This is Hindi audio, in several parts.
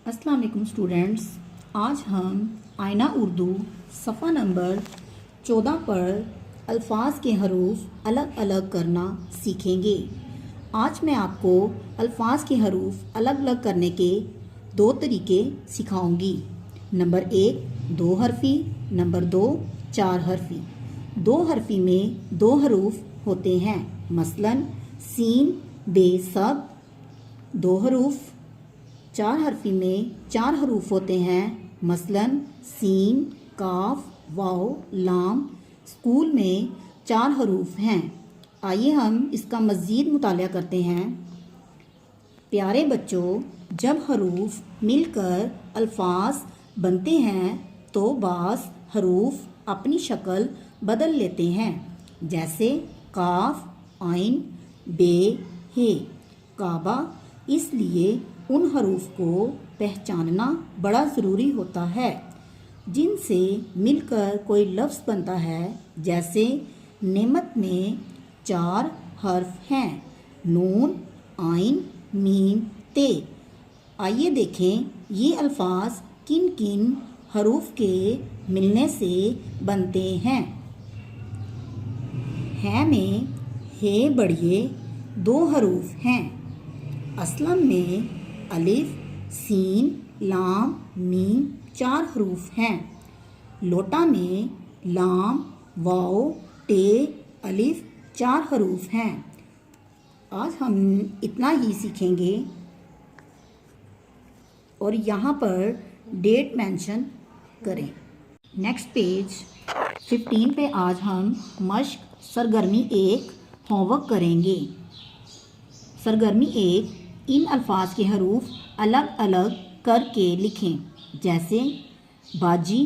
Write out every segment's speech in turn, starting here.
अस्सलाम वालेकुम स्टूडेंट्स, आज हम आईना उर्दू सफ़ा नंबर 14 पर अल्फाज के हरूफ अलग अलग करना सीखेंगे। आज मैं आपको अल्फाज के हरूफ अलग अलग करने के 2 तरीके सिखाऊंगी। Number 1 2 हरफी, number 2 4 हरफी। 2 हरफी में 2 हरूफ होते हैं, मसलन सीन बे सब 2 हरूफ। 4 हरफी में 4 हरूफ होते हैं, मसलन सीन काफ वाव लाम। स्कूल में 4 हरूफ हैं। आइए हम इसका मज़ीद मुताला करते हैं। प्यारे बच्चों, जब हरूफ मिलकर अल्फाज बनते हैं तो बाज़ हरूफ अपनी शक्ल बदल लेते हैं, जैसे काफ आइन बे हे काबा। इसलिए उन हरूफ को पहचानना बड़ा ज़रूरी होता है जिनसे मिलकर कोई लफ्ज़ बनता है। जैसे नेमत में 4 हर्फ हैं, नून आइन मीम ते। आइए देखें ये अल्फाज किन किन हरूफ के मिलने से बनते हैं। है में हे बढ़िए 2 हरूफ हैं। असलम में अलिफ सीन लाम मीम 4 हरूफ हैं। लोटा में लाम वाव टे अलिफ 4 हरूफ हैं। आज हम इतना ही सीखेंगे और यहाँ पर डेट मेंशन करें। नेक्स्ट पेज 15 पे आज हम मश्क सरगर्मी 1 होमवर्क करेंगे। सरगर्मी 1, इन अल्फाज के हरूफ अलग अलग करके लिखें, जैसे बाजी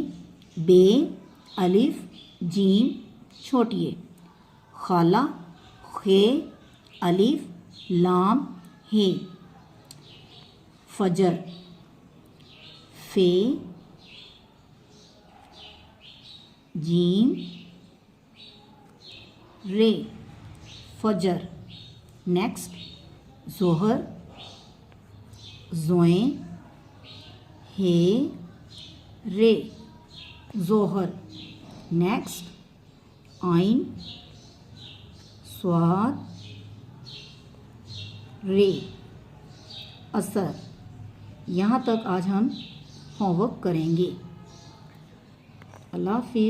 बे अलिफ जीम छोटिए, खाला खे अलिफ लाम हे, फजर फे जीम रे फजर। नेक्स्ट जोहर जोए हे रे जोहर। नेक्स्ट आइन स्वाद रे असर। यहाँ तक आज हम होमवर्क करेंगे। अल्लाह हाफिज़।